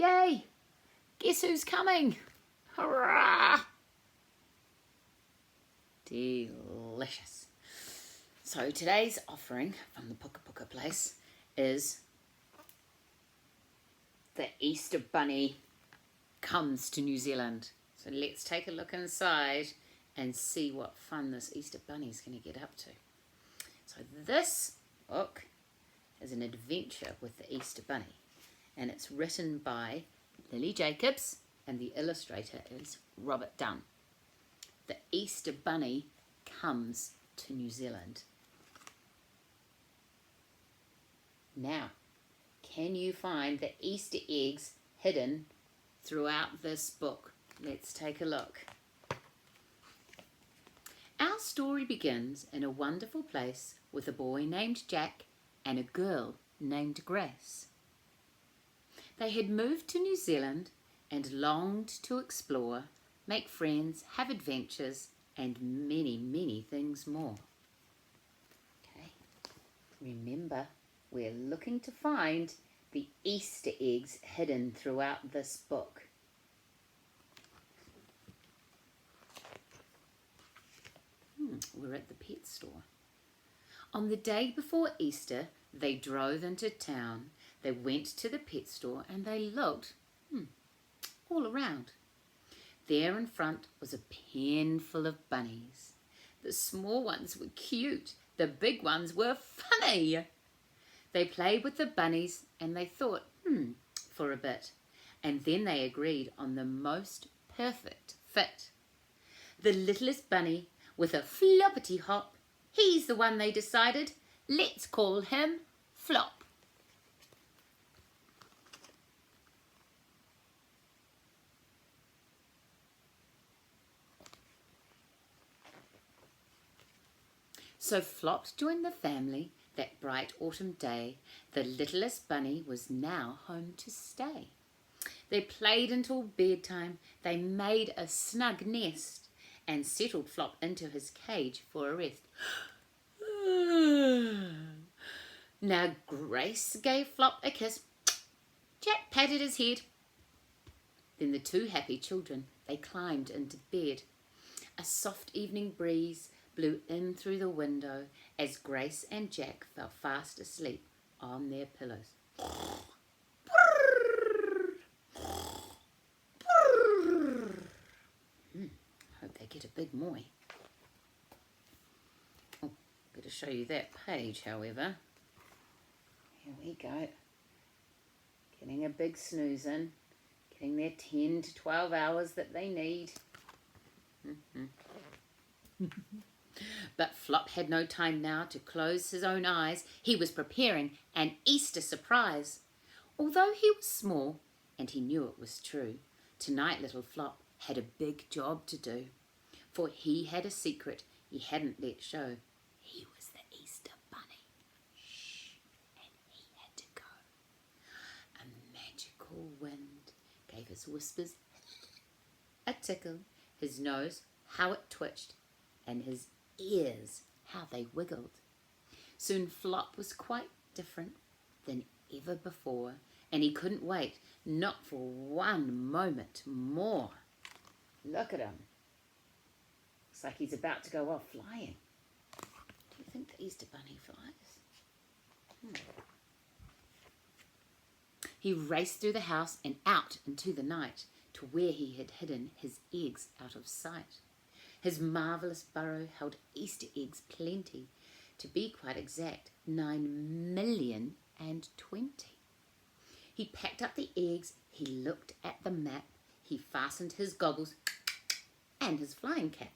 Yay! Guess who's coming? Hurrah! Delicious. So today's offering from the Puka Puka place is the Easter Bunny comes to New Zealand. So let's take a look inside and see what fun this Easter Bunny is going to get up to. So this book is an adventure with the Easter Bunny, and it's written by Lily Jacobs and the illustrator is Robert Dunn. The Easter Bunny comes to New Zealand. Now, can you find the Easter eggs hidden throughout this book? Let's take a look. Our story begins in a wonderful place with a boy named Jack and a girl named Grace. They had moved to New Zealand and longed to explore, make friends, have adventures, and many, many things more. Okay, remember, we're looking to find the Easter eggs hidden throughout this book. We're at the pet store. On the day before Easter, they drove into town. They went to the pet store and they looked all around. There in front was a pen full of bunnies. The small ones were cute. The big ones were funny. They played with the bunnies and they thought, for a bit. And then they agreed on the most perfect fit. The littlest bunny with a floppity hop, he's the one they decided. Let's call him Flop. So Flop joined the family that bright autumn day. The littlest bunny was now home to stay. They played until bedtime. They made a snug nest and settled Flop into his cage for a rest. Now Grace gave Flop a kiss. Jack patted his head. Then the two happy children, they climbed into bed. A soft evening breeze blew in through the window as Grace and Jack fell fast asleep on their pillows. Hope they get a big moy. Oh, better show you that page, however. Here we go. Getting a big snooze in. Getting their 10 to 12 hours that they need. But Flop had no time now to close his own eyes. He was preparing an Easter surprise. Although he was small, and he knew it was true, tonight little Flop had a big job to do. For he had a secret he hadn't let show. He was the Easter Bunny. Shh, and he had to go. A magical wind gave his whispers a tickle, his nose, how it twitched, and his ears, how they wiggled. Soon Flop was quite different than ever before, and he couldn't wait, not for one moment more. Look at him. Looks like he's about to go off flying. Do you think the Easter Bunny flies? He raced through the house and out into the night to where he had hidden his eggs out of sight. His marvellous burrow held Easter eggs plenty. To be quite exact, 9,000,020. He packed up the eggs, he looked at the map, he fastened his goggles and his flying cap.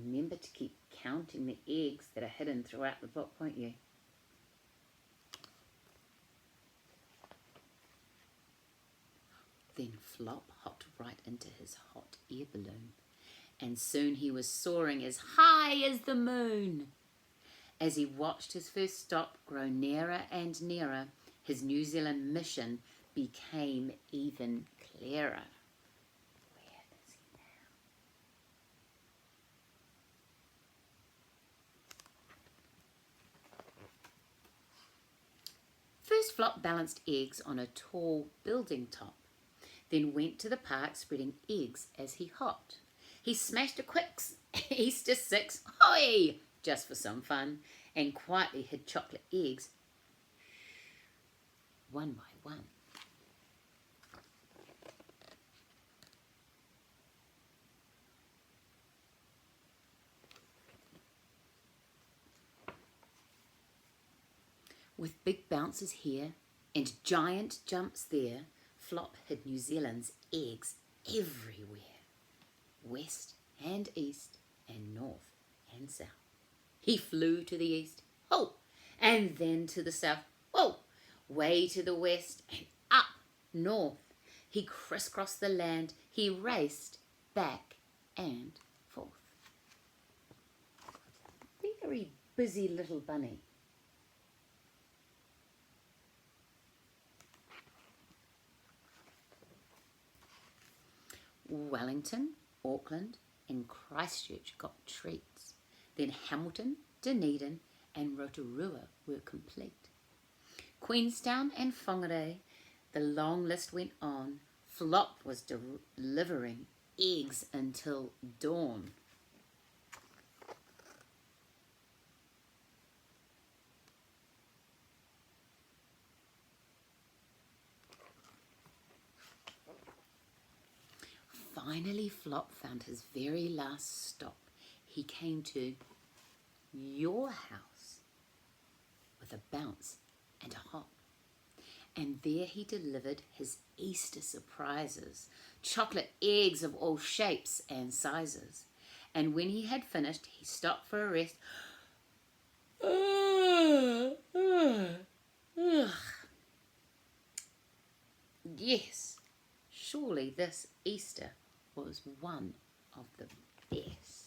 Remember to keep counting the eggs that are hidden throughout the book, won't you? Then Flop hopped right into his hot air balloon, and soon he was soaring as high as the moon. As he watched his first stop grow nearer and nearer, his New Zealand mission became even clearer. Where is he now? First, Flop balanced eggs on a tall building top, then went to the park spreading eggs as he hopped. He smashed a quick Easter 6, hoi, just for some fun, and quietly hid chocolate eggs one by one. With big bounces here and giant jumps there, Flop hid New Zealand's eggs everywhere. West and east and north and south. He flew to the east, oh, and then to the south, oh, way to the west and up north. He crisscrossed the land, he raced back and forth. Very busy little bunny. Wellington, Auckland and Christchurch got treats. Then Hamilton, Dunedin and Rotorua were complete. Queenstown and Whangarei, the long list went on. Flop was delivering eggs until dawn. Finally, Flop found his very last stop. He came to your house with a bounce and a hop. And there he delivered his Easter surprises, chocolate eggs of all shapes and sizes. And when he had finished, he stopped for a rest. Yes, surely this Easter was one of the best.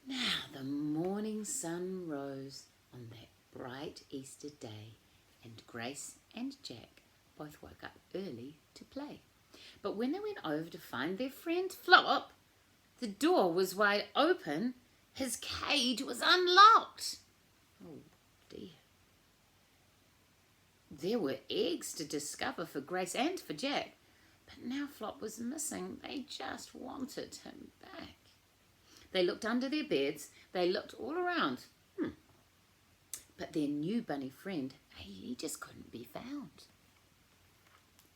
Now the morning sun rose on that bright Easter day, and Grace and Jack both woke up early to play. But when they went over to find their friend Flop, the door was wide open. His cage was unlocked. Oh dear. There were eggs to discover for Grace and for Jack, but now Flop was missing. They just wanted him back. They looked under their beds. They looked all around. But their new bunny friend, he just couldn't be found.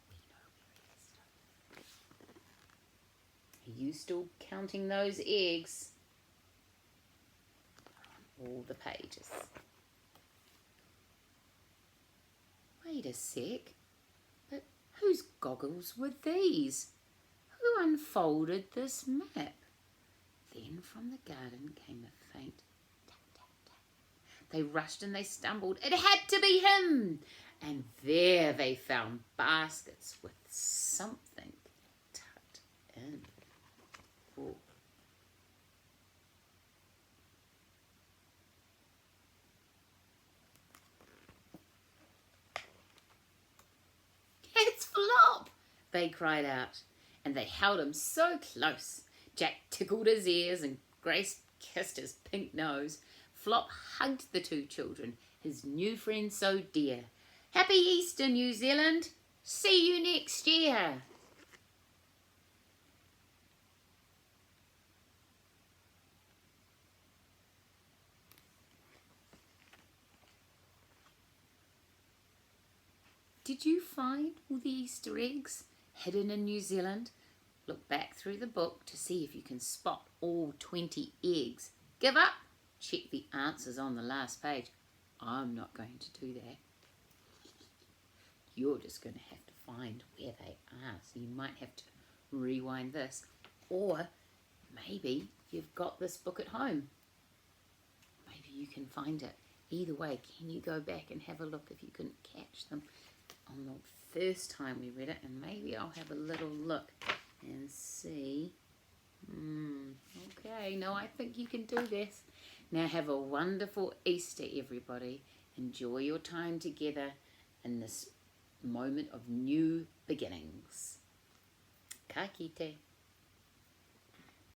We know where he is. Are you still counting those eggs? On all the pages. Wait a sec. But whose goggles were these? Who unfolded this map? Then from the garden came a faint tap, tap, tap. They rushed and they stumbled. It had to be him. And there they found baskets with something tucked in. Ooh. It's Flop, they cried out, and they held him so close. Jack tickled his ears and Grace kissed his pink nose. Flop hugged the two children, his new friend so dear. Happy Easter, New Zealand! See you next year! Did you find all the Easter eggs hidden in New Zealand? Look back through the book to see if you can spot all 20 eggs. Give up? Check the answers on the last page. I'm not going to do that. You're just going to have to find where they are. So you might have to rewind this. Or maybe you've got this book at home. Maybe you can find it. Either way, can you go back and have a look if you can catch them on the first time we read it? And maybe I'll have a little look and see. Okay, no, I think you can do this. Now have a wonderful Easter, everybody. Enjoy your time together in this moment of new beginnings. Ka kite.